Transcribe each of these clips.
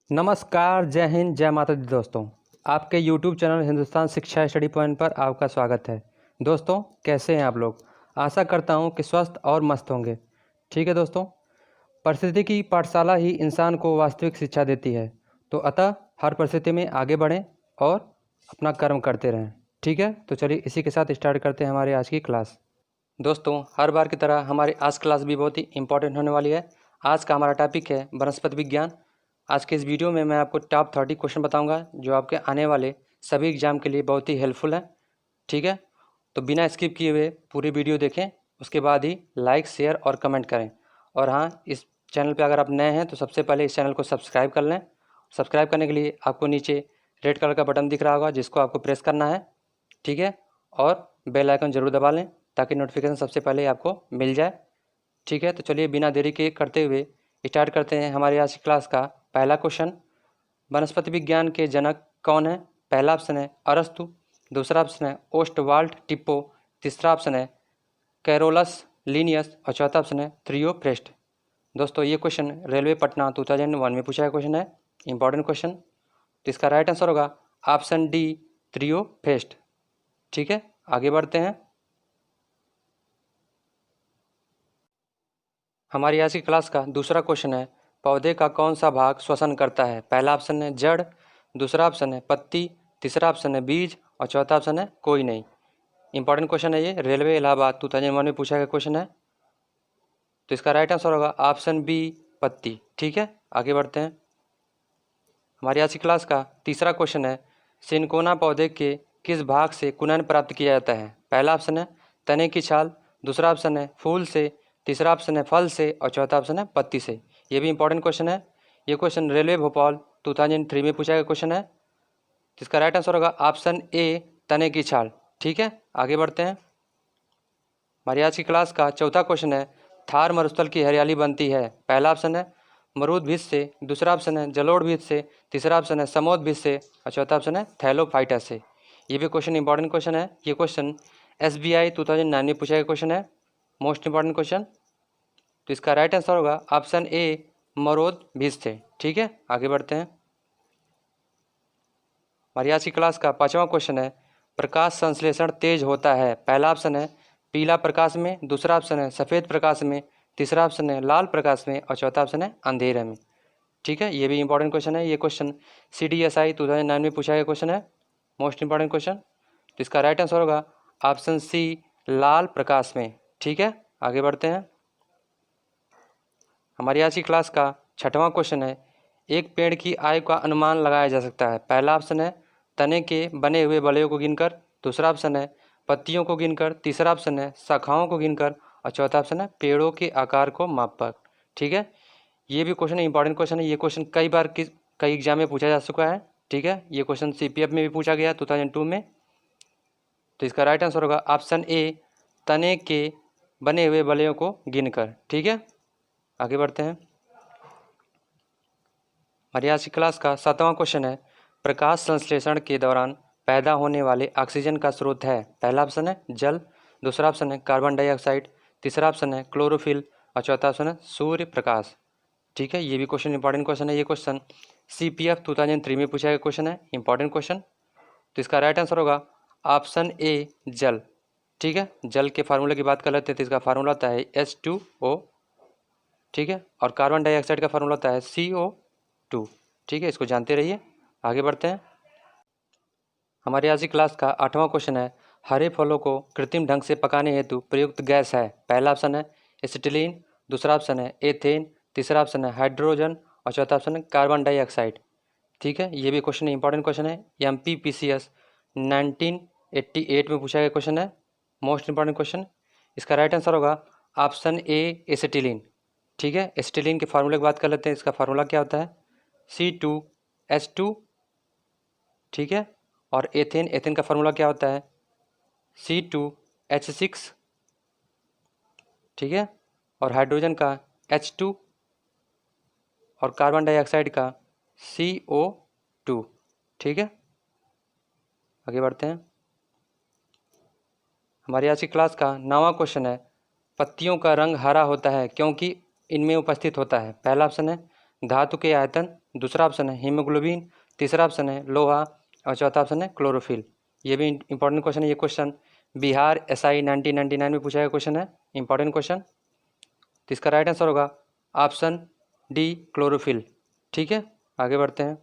नमस्कार, जय हिंद, जय माता दी दोस्तों। आपके YouTube चैनल हिंदुस्तान शिक्षा स्टडी पॉइंट पर आपका स्वागत है। दोस्तों, कैसे हैं आप लोग? आशा करता हूं कि स्वस्थ और मस्त होंगे। ठीक है दोस्तों, परिस्थिति की पाठशाला ही इंसान को वास्तविक शिक्षा देती है। तो अतः हर परिस्थिति में आगे बढ़ें और अपना कर्म करते रहें। ठीक है, तो चलिए इसी के साथ स्टार्ट करते हैं हमारे आज की क्लास। दोस्तों, हर बार की तरह हमारी आज क्लास भी बहुत ही इंपॉर्टेंट होने वाली है। आज का हमारा टॉपिक है वनस्पति विज्ञान। आज के इस वीडियो में मैं आपको टॉप 30 क्वेश्चन बताऊंगा जो आपके आने वाले सभी एग्जाम के लिए बहुत ही हेल्पफुल हैं। ठीक है, तो बिना स्किप किए हुए पूरी वीडियो देखें, उसके बाद ही लाइक, शेयर और कमेंट करें। और हाँ, इस चैनल पर अगर आप नए हैं तो सबसे पहले इस चैनल को सब्सक्राइब कर लें। सब्सक्राइब करने के लिए आपको नीचे रेड कलर का बटन दिख रहा होगा जिसको आपको प्रेस करना है। ठीक है, और बेल आइकन ज़रूर दबा लें ताकि नोटिफिकेशन सबसे पहले आपको मिल जाए। ठीक है, तो चलिए बिना देरी के करते हुए स्टार्ट करते हैं हमारी आज की क्लास का पहला क्वेश्चन। वनस्पति विज्ञान के जनक कौन है? पहला ऑप्शन है अरस्तु, दूसरा ऑप्शन है ओस्टवाल्ड टिप्पो, तीसरा ऑप्शन है कैरोलस लीनियस और चौथा ऑप्शन है थ्रियोप्रेस्ट। दोस्तों, ये क्वेश्चन रेलवे पटना 2001 में पूछा गया क्वेश्चन है, इंपॉर्टेंट क्वेश्चन। तो इसका राइट आंसर होगा ऑप्शन डी, थ्रियोप्रेस्ट। ठीक है, आगे बढ़ते हैं। हमारी आज की क्लास का दूसरा क्वेश्चन है पौधे का कौन सा भाग श्वसन करता है? पहला ऑप्शन है जड़, दूसरा ऑप्शन है पत्ती, तीसरा ऑप्शन है बीज और चौथा ऑप्शन है कोई नहीं। इंपॉर्टेंट क्वेश्चन है ये, रेलवे इलाहाबाद 2001 में पूछा गया क्वेश्चन है। तो इसका राइट आंसर होगा ऑप्शन बी, पत्ती। ठीक है, आगे बढ़ते हैं। हमारी आज की क्लास का तीसरा क्वेश्चन है सिनकोना पौधे के किस भाग से कुनन प्राप्त किया जाता है? पहला ऑप्शन है तने की छाल, दूसरा ऑप्शन है फूल से, तीसरा ऑप्शन है फल से और चौथा ऑप्शन है पत्ती से। ये भी इंपॉर्टेंट क्वेश्चन है। ये क्वेश्चन रेलवे भोपाल 2003 में पूछा गया क्वेश्चन है। इसका राइट आंसर होगा ऑप्शन ए, तने की छाल। ठीक है, आगे बढ़ते हैं। हमारी आज की क्लास का चौथा क्वेश्चन है थार मरुस्थल की हरियाली बनती है? पहला ऑप्शन है मरूद बीज से, दूसरा ऑप्शन है जलोढ़ बीज से, तीसरा ऑप्शन है समोद बीज से और चौथा ऑप्शन है थैलोफाइटा से। ये भी क्वेश्चन इंपॉर्टेंट क्वेश्चन है। ये क्वेश्चन SBI 2009 में पूछा गया क्वेश्चन है, मोस्ट इंपॉर्टेंट क्वेश्चन। तो इसका राइट आंसर होगा ऑप्शन ए, मरोद बीज से। ठीक है, आगे बढ़ते हैं। हमारी आज की क्लास का पांचवा क्वेश्चन है प्रकाश संश्लेषण तेज होता है? पहला ऑप्शन है पीला प्रकाश में, दूसरा ऑप्शन है सफ़ेद प्रकाश में, तीसरा ऑप्शन है लाल प्रकाश में और चौथा ऑप्शन है अंधेरे में। ठीक है, ये भी इंपॉर्टेंट क्वेश्चन है। ये क्वेश्चन CDSI 2009 में पूछा गया क्वेश्चन है, मोस्ट इंपॉर्टेंट क्वेश्चन। तो इसका राइट आंसर होगा ऑप्शन सी, लाल प्रकाश में। ठीक है, आगे बढ़ते हैं। हमारी आज की क्लास का छठवां क्वेश्चन है एक पेड़ की आयु का अनुमान लगाया जा सकता है? पहला ऑप्शन है तने के बने हुए बलयों को गिनकर, दूसरा ऑप्शन है पत्तियों को गिनकर, तीसरा ऑप्शन है शाखाओं को गिनकर और चौथा ऑप्शन है पेड़ों के आकार को मापकर। ठीक है, ये भी क्वेश्चन इंपॉर्टेंट क्वेश्चन है। ये क्वेश्चन कई बार कई एग्जाम में पूछा जा चुका है। ठीक है, ये क्वेश्चन CPF में भी पूछा गया 2002 में। तो इसका राइट आंसर होगा ऑप्शन ए, तने के बने हुए बलयों को गिनकर। ठीक है, आगे बढ़ते हैं। हमारी आज की क्लास का सातवां क्वेश्चन है प्रकाश संश्लेषण के दौरान पैदा होने वाले ऑक्सीजन का स्रोत है? पहला ऑप्शन है जल, दूसरा ऑप्शन है कार्बन डाइऑक्साइड, तीसरा ऑप्शन है क्लोरोफिल और चौथा ऑप्शन है सूर्य प्रकाश। ठीक है, ये भी क्वेश्चन इंपॉर्टेंट क्वेश्चन है। ये क्वेश्चन CPF 2003 में पूछा गया क्वेश्चन है, इंपॉर्टेंट क्वेश्चन। तो इसका राइट आंसर होगा ऑप्शन ए, जल। ठीक है, जल के फार्मूले की बात कर लेते हैं तो इसका फार्मूला होता है H2O। ठीक है, और कार्बन डाइऑक्साइड का फार्मूला होता है CO2। ठीक है, इसको जानते रहिए। आगे बढ़ते हैं। हमारी आज की क्लास का आठवां क्वेश्चन है हरे फलों को कृत्रिम ढंग से पकाने हेतु प्रयुक्त गैस है? पहला ऑप्शन है एसिटिलीन, दूसरा ऑप्शन है एथेन, तीसरा ऑप्शन है हाइड्रोजन और चौथा ऑप्शन है कार्बन डाइऑक्साइड। ठीक है, ये भी क्वेश्चन इंपॉर्टेंट क्वेश्चन है। MPPCS 1988 में पूछा गया क्वेश्चन है, मोस्ट इंपॉर्टेंट क्वेश्चन। इसका राइट आंसर होगा ऑप्शन ए, एसिटिलीन। ठीक है, एसिटिलीन के फार्मूले की बात कर लेते हैं। इसका फार्मूला क्या होता है C2H2। ठीक है, और एथेन, एथेन का फार्मूला क्या होता है C2H6। ठीक है, और हाइड्रोजन का H2 और कार्बन डाइऑक्साइड का CO2। ठीक है, आगे बढ़ते हैं। हमारी आज की क्लास का 9वां क्वेश्चन है पत्तियों का रंग हरा होता है क्योंकि इनमें उपस्थित होता है? पहला ऑप्शन है धातु के आयतन, दूसरा ऑप्शन है हीमोग्लोबिन, तीसरा ऑप्शन है लोहा और चौथा ऑप्शन है क्लोरोफिल। ये भी इंपॉर्टेंट क्वेश्चन है। ये क्वेश्चन बिहार SI 1999 में पूछा गया क्वेश्चन है, इंपॉर्टेंट क्वेश्चन। तो इसका राइट आंसर होगा ऑप्शन डी क्लोरोफिल। ठीक है, आगे बढ़ते हैं।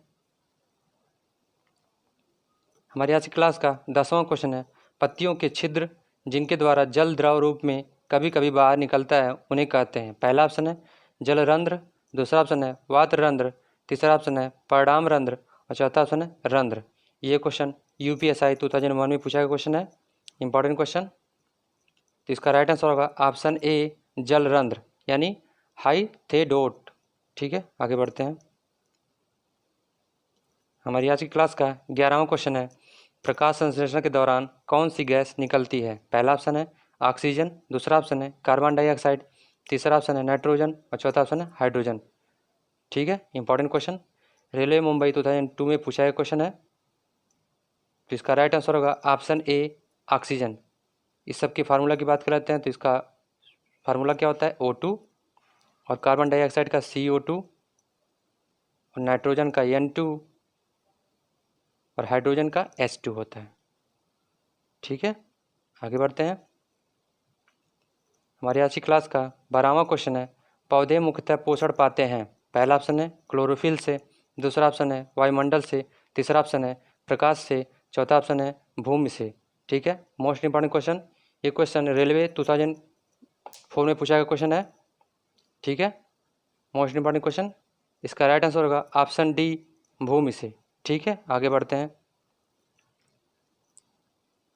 हमारी आज की क्लास का 10वां क्वेश्चन है पत्तियों के छिद्र जिनके द्वारा जल द्रव रूप में कभी कभी बाहर निकलता है उन्हें कहते हैं। पहला ऑप्शन है जलरंध्र, दूसरा ऑप्शन है वातरंध्र, तीसरा ऑप्शन है परिणाम रंध्र और चौथा ऑप्शन है रंध्र। ये क्वेश्चन UPSI 2001 में पूछा गया क्वेश्चन है, इंपॉर्टेंट क्वेश्चन। तो इसका राइट आंसर होगा ऑप्शन ए जलरंध्र यानी हाइथेडोट। ठीक है, आगे बढ़ते हैं। हमारी आज की क्लास का 11वां क्वेश्चन है प्रकाश संश्लेषण के दौरान कौन सी गैस निकलती है। पहला ऑप्शन है ऑक्सीजन, दूसरा ऑप्शन है कार्बन डाइऑक्साइड, तीसरा ऑप्शन है नाइट्रोजन और चौथा ऑप्शन है हाइड्रोजन। ठीक है, इंपॉर्टेंट क्वेश्चन, रेलवे मुंबई 2002 में पूछा गया क्वेश्चन है। तो इसका राइट आंसर होगा ऑप्शन ए ऑक्सीजन। इस सब की फार्मूला की बात कर लेते हैं। तो इसका फार्मूला क्या होता है O2 और कार्बन डाइऑक्साइड का CO2 और नाइट्रोजन का N2 और हाइड्रोजन का H2 होता है। ठीक है, आगे बढ़ते हैं। हमारी आज की क्लास का 12वां क्वेश्चन है पौधे मुख्यतः पोषण पाते हैं। पहला ऑप्शन है क्लोरोफिल से, दूसरा ऑप्शन है वायुमंडल से, तीसरा ऑप्शन है प्रकाश से, चौथा ऑप्शन है भूमि से। ठीक है, मोस्ट इंपॉर्टेंट क्वेश्चन। ये क्वेश्चन रेलवे 2004 में पूछा गया क्वेश्चन है। ठीक है, मोस्ट इंपॉर्टेंट क्वेश्चन। इसका राइट आंसर होगा ऑप्शन डी भूमि से। ठीक है, आगे बढ़ते हैं।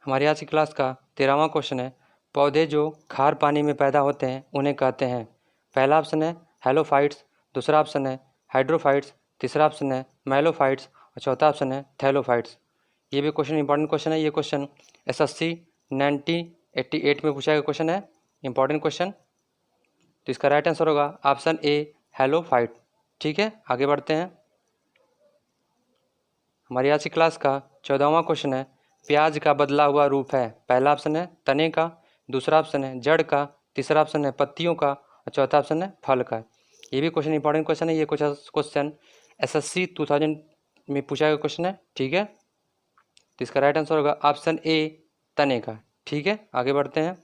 हमारी आज की क्लास का 13वां क्वेश्चन है पौधे जो खार पानी में पैदा होते हैं उन्हें कहते हैं। पहला ऑप्शन है हेलोफाइट्स, दूसरा ऑप्शन है हाइड्रोफाइट्स, तीसरा ऑप्शन है मैलोफाइट्स और चौथा ऑप्शन है थैलोफाइट्स। ये भी क्वेश्चन इंपॉर्टेंट क्वेश्चन है। ये क्वेश्चन SSC 1988 में पूछा गया क्वेश्चन है, इंपॉर्टेंट क्वेश्चन। तो इसका राइट आंसर होगा ऑप्शन ए हेलोफाइट। ठीक है, आगे बढ़ते हैं। हमारी आज की क्लास का 14वां क्वेश्चन है प्याज का बदला हुआ रूप है। पहला ऑप्शन है तने का, दूसरा ऑप्शन है जड़ का, तीसरा ऑप्शन है पत्तियों का और चौथा ऑप्शन है फल का। ये भी क्वेश्चन इंपॉर्टेंट क्वेश्चन है। ये क्वेश्चन SSC 2000 में पूछा गया क्वेश्चन है। ठीक है, तो इसका राइट आंसर होगा ऑप्शन ए तने का। ठीक है, आगे बढ़ते हैं।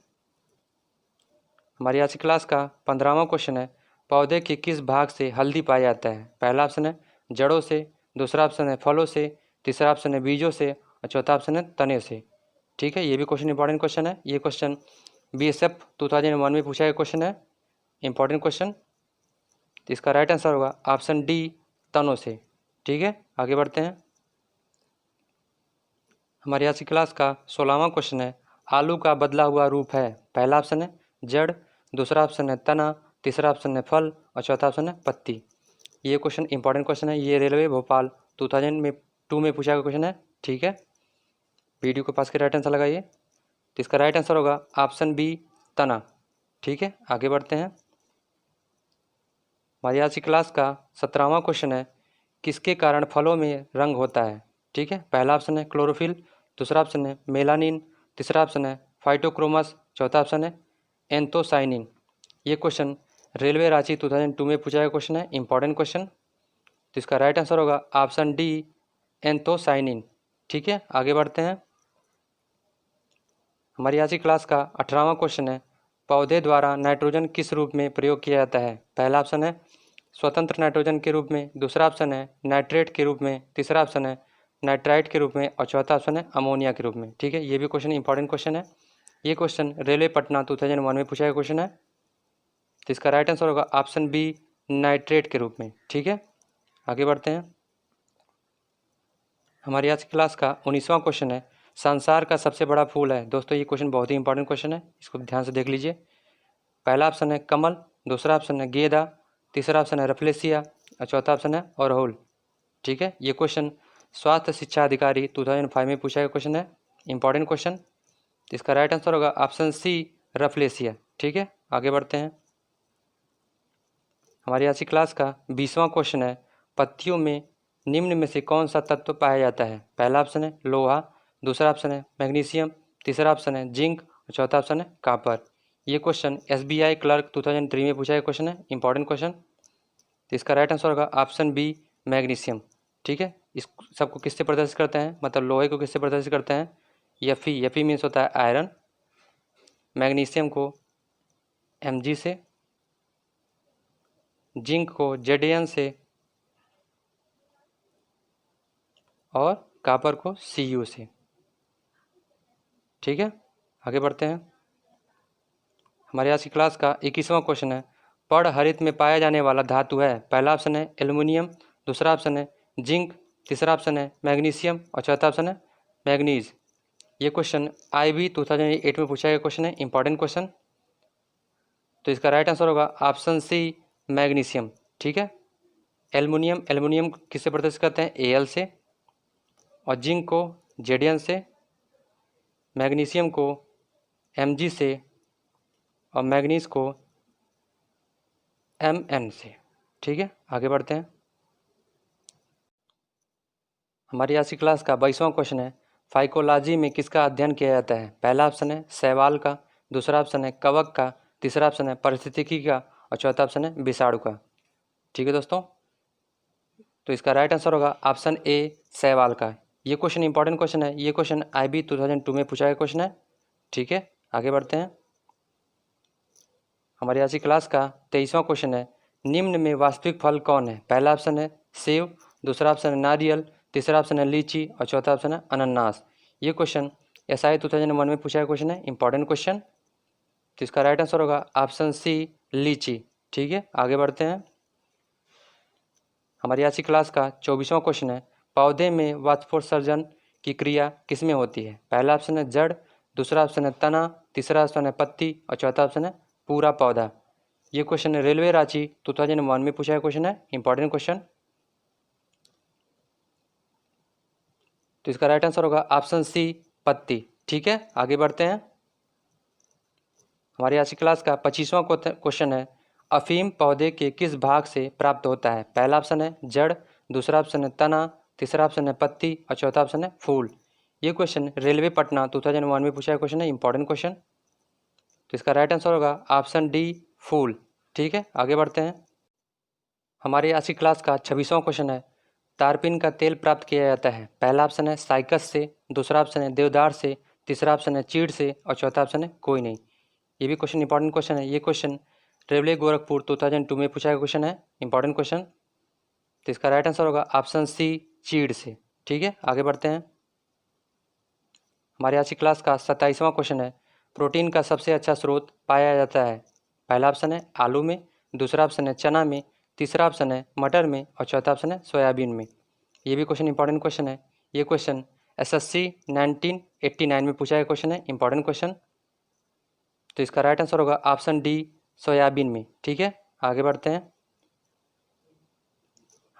हमारी आज की क्लास का 15वां क्वेश्चन है पौधे के किस भाग से हल्दी पाया जाता है। पहला ऑप्शन है जड़ों से, दूसरा ऑप्शन है फलों से, तीसरा ऑप्शन है बीजों से और चौथा ऑप्शन है तने से। ठीक है, ये भी क्वेश्चन इंपॉर्टेंट क्वेश्चन है। ये क्वेश्चन BSF 2001 में पूछा गया क्वेश्चन है, इंपॉर्टेंट क्वेश्चन। तो इसका राइट आंसर होगा ऑप्शन डी तनों से। ठीक है, आगे बढ़ते हैं। हमारी आज की क्लास का 16वां क्वेश्चन है आलू का बदला हुआ रूप है। पहला ऑप्शन है जड़, दूसरा ऑप्शन है तना, तीसरा ऑप्शन है फल और चौथा ऑप्शन है पत्ती। ये क्वेश्चन इंपॉर्टेंट क्वेश्चन है। ये रेलवे भोपाल 2002 में पूछा गया क्वेश्चन है। ठीक है, वीडियो के पास के राइट आंसर लगाइए। तो इसका राइट आंसर होगा ऑप्शन बी तना। ठीक है, आगे बढ़ते हैं। हमारी आज की क्लास का 17वां क्वेश्चन है किसके कारण फलों में रंग होता है। ठीक है, पहला ऑप्शन है क्लोरोफिल, दूसरा ऑप्शन है मेलानिन, तीसरा ऑप्शन है फाइटोक्रोमस, चौथा ऑप्शन है एंथोसाइनिन। ये क्वेश्चन रेलवे रांची 2002 में पूछा गया क्वेश्चन है, इंपॉर्टेंट क्वेश्चन। तो इसका राइट आंसर होगा ऑप्शन डी एंथोसाइनिन। ठीक है, आगे बढ़ते हैं। हमारी आज की क्लास का 18वां क्वेश्चन है पौधे द्वारा नाइट्रोजन किस रूप में प्रयोग किया जाता है। पहला ऑप्शन है स्वतंत्र नाइट्रोजन के रूप में, दूसरा ऑप्शन है नाइट्रेट के रूप में, तीसरा ऑप्शन है नाइट्राइट के रूप में और चौथा ऑप्शन है अमोनिया के रूप में। ठीक है, ये भी क्वेश्चन इंपॉर्टेंट क्वेश्चन है। ये क्वेश्चन रेलवे पटना 2001 में पूछा गया क्वेश्चन है। तो इसका राइट आंसर होगा ऑप्शन बी नाइट्रेट के रूप में। ठीक है, आगे बढ़ते हैं। हमारी आज की क्लास का 19वां क्वेश्चन है संसार का सबसे बड़ा फूल है। दोस्तों ये क्वेश्चन बहुत ही इंपॉर्टेंट क्वेश्चन है, इसको ध्यान से देख लीजिए। पहला ऑप्शन है कमल, दूसरा ऑप्शन है गेंदा, तीसरा ऑप्शन है रफलेसिया और चौथा ऑप्शन है अड़हुल। ठीक है, ये क्वेश्चन स्वास्थ्य शिक्षा अधिकारी 2005 में पूछा गया क्वेश्चन है, इंपॉर्टेंट क्वेश्चन। इसका राइट आंसर होगा ऑप्शन सी रफलेसिया। ठीक है, आगे बढ़ते हैं। हमारी आज की क्लास का 20वां क्वेश्चन है पत्तियों में निम्न में से कौन सा तत्व पाया जाता है। पहला ऑप्शन है लोहा, दूसरा ऑप्शन है मैग्नीशियम, तीसरा ऑप्शन है जिंक और चौथा ऑप्शन है कॉपर। ये क्वेश्चन SBI क्लर्क 2003 में पूछा गया क्वेश्चन है, इंपॉर्टेंट क्वेश्चन। तो इसका राइट आंसर होगा ऑप्शन बी मैग्नीशियम। ठीक है, इस सबको किससे प्रदर्शित करते हैं, मतलब लोहे को किससे प्रदर्शित करते हैं, Fe मीन्स होता है आयरन, मैग्नीशियम को Mg से, जिंक को Zn से और कापर को Cu से। ठीक है, आगे बढ़ते हैं। हमारे आज की क्लास का 21वां क्वेश्चन है, पर्ण में पाया जाने वाला धातु है। पहला ऑप्शन है एल्युमिनियम, दूसरा ऑप्शन है जिंक, तीसरा ऑप्शन है मैग्नीशियम और चौथा ऑप्शन है मैग्नीज। ये क्वेश्चन IB 2008 में पूछा गया क्वेश्चन है, इंपॉर्टेंट क्वेश्चन। तो इसका राइट आंसर होगा ऑप्शन सी मैग्नीशियम। ठीक है, एल्युमिनियम किससे प्रदर्शित करते हैं, Al से, और जिंक को Zn से, मैग्नीशियम को Mg से और मैग्नीज को Mn से। ठीक है, आगे बढ़ते हैं। हमारी आज की क्लास का 22वां क्वेश्चन है, फाइकोलॉजी में किसका अध्ययन किया जाता है। पहला ऑप्शन है शैवाल का, दूसरा ऑप्शन है कवक का, तीसरा ऑप्शन है पारिस्थितिकी का और चौथा ऑप्शन है विषाणु का। ठीक है दोस्तों, तो इसका राइट आंसर होगा ऑप्शन ए शैवाल का। ये क्वेश्चन इंपॉर्टेंट क्वेश्चन है, ये क्वेश्चन IB 2002 में पूछा गया क्वेश्चन है। ठीक है, आगे बढ़ते हैं। हमारी आज की क्लास का 23वां क्वेश्चन है, निम्न में वास्तविक फल कौन है। पहला ऑप्शन है सेब, दूसरा ऑप्शन है नारियल, तीसरा ऑप्शन है लीची और चौथा ऑप्शन है अनानास। ये क्वेश्चन SI 2001 में पूछा गया क्वेश्चन है, इंपॉर्टेंट क्वेश्चन। तो इसका राइट आंसर होगा ऑप्शन सी लीची। ठीक है, आगे बढ़ते हैं। हमारी आज की क्लास का 24वां क्वेश्चन है, पौधे में वाष्पोत्सर्जन की क्रिया किस में होती है। पहला ऑप्शन है जड़, दूसरा ऑप्शन है तना, तीसरा ऑप्शन है पत्ती और चौथा ऑप्शन है पूरा पौधा। ये क्वेश्चन रेलवे रांची 2001 में पूछा गया क्वेश्चन है, इंपॉर्टेंट क्वेश्चन। तो इसका राइट आंसर होगा ऑप्शन सी पत्ती। ठीक है, आगे बढ़ते हैं। हमारी आज की क्लास का 25वां क्वेश्चन है, अफीम पौधे के किस भाग से प्राप्त होता है। पहला ऑप्शन है जड़, दूसरा ऑप्शन है तना, तीसरा ऑप्शन है पत्ती और चौथा ऑप्शन है फूल। ये क्वेश्चन रेलवे पटना 2001 में पूछा गया क्वेश्चन है, इंपॉर्टेंट क्वेश्चन। तो इसका राइट आंसर होगा ऑप्शन डी फूल। ठीक है, आगे बढ़ते हैं। हमारी आज की क्लास का 26वां क्वेश्चन है, तारपीन का तेल प्राप्त किया जाता है। पहला ऑप्शन है साइकस से, दूसरा ऑप्शन है देवदार से, तीसरा ऑप्शन है चीड़ से और चौथा ऑप्शन है कोई नहीं। ये भी क्वेश्चन इंपॉर्टेंट क्वेश्चन है, ये क्वेश्चन रेलवे गोरखपुर 2002 में पूछा गया क्वेश्चन है, इंपॉर्टेंट क्वेश्चन। तो इसका राइट आंसर होगा ऑप्शन सी चीड़ से। ठीक है, आगे बढ़ते हैं। हमारे आज की क्लास का 27वां क्वेश्चन है, प्रोटीन का सबसे अच्छा स्रोत पाया जाता है। पहला ऑप्शन है आलू में, दूसरा ऑप्शन है चना में, तीसरा ऑप्शन है मटर में और चौथा ऑप्शन है सोयाबीन में। ये भी क्वेश्चन इंपॉर्टेंट क्वेश्चन है, ये क्वेश्चन SSC 1989 में पूछा गया क्वेश्चन है, इंपॉर्टेंट क्वेश्चन। तो इसका राइट आंसर होगा ऑप्शन डी सोयाबीन में। ठीक है, आगे बढ़ते हैं।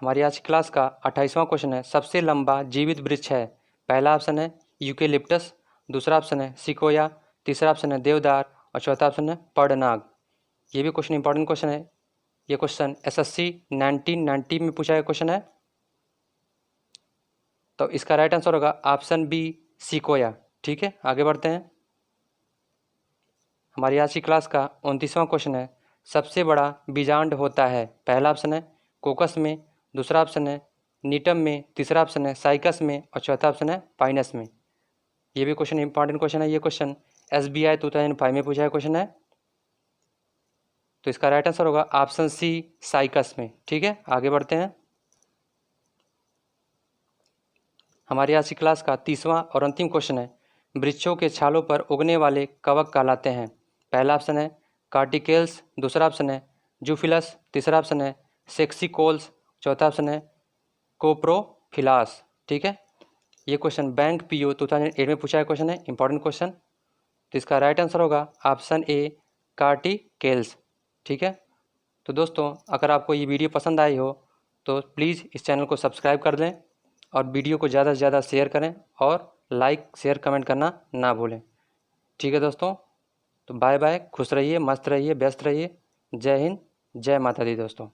हमारी आज की क्लास का 28वां क्वेश्चन है, सबसे लंबा जीवित वृक्ष है। पहला ऑप्शन है यूकेलिप्टस, दूसरा ऑप्शन है सिकोया, तीसरा ऑप्शन है देवदार और चौथा ऑप्शन है पर्णनाग। ये भी क्वेश्चन इंपॉर्टेंट क्वेश्चन है, ये क्वेश्चन SSC 1990 में पूछा गया क्वेश्चन है। तो इसका राइट आंसर होगा ऑप्शन बी सिकोया। ठीक है, आगे बढ़ते हैं। हमारी आज की क्लास का 29वां क्वेश्चन है, सबसे बड़ा बीजांड होता है। पहला ऑप्शन है कोकस में, दूसरा ऑप्शन है नीटम में, तीसरा ऑप्शन है साइकस में और चौथा ऑप्शन है पाइनस में। ये भी क्वेश्चन इंपॉर्टेंट क्वेश्चन है, ये क्वेश्चन SBI 2005 में पूछा गया क्वेश्चन है। तो इसका राइट आंसर होगा ऑप्शन सी साइकस में। ठीक है, आगे बढ़ते हैं। हमारी आज की क्लास का 30वां और अंतिम क्वेश्चन है, वृक्षों के छालों पर उगने वाले कवक कहलाते हैं। पहला ऑप्शन है कार्टिकेल्स, दूसरा ऑप्शन है जूफिलस, तीसरा ऑप्शन है सेक्सिकोल्स, चौथा ऑप्शन है कोप्रोफिलास। ठीक है, ये क्वेश्चन बैंक PO 2008 में पूछा गया क्वेश्चन है, इंपॉर्टेंट क्वेश्चन। तो इसका राइट आंसर होगा ऑप्शन ए कार्टिकेल्स। ठीक है, तो दोस्तों अगर आपको ये वीडियो पसंद आई हो तो प्लीज़ इस चैनल को सब्सक्राइब कर दें और वीडियो को ज़्यादा से ज़्यादा शेयर करें और लाइक शेयर कमेंट करना ना भूलें। ठीक है दोस्तों, तो बाय बाय, खुश रहिए, मस्त रहिए, व्यस्त रहिए। जय हिंद, जय माता दी दोस्तों।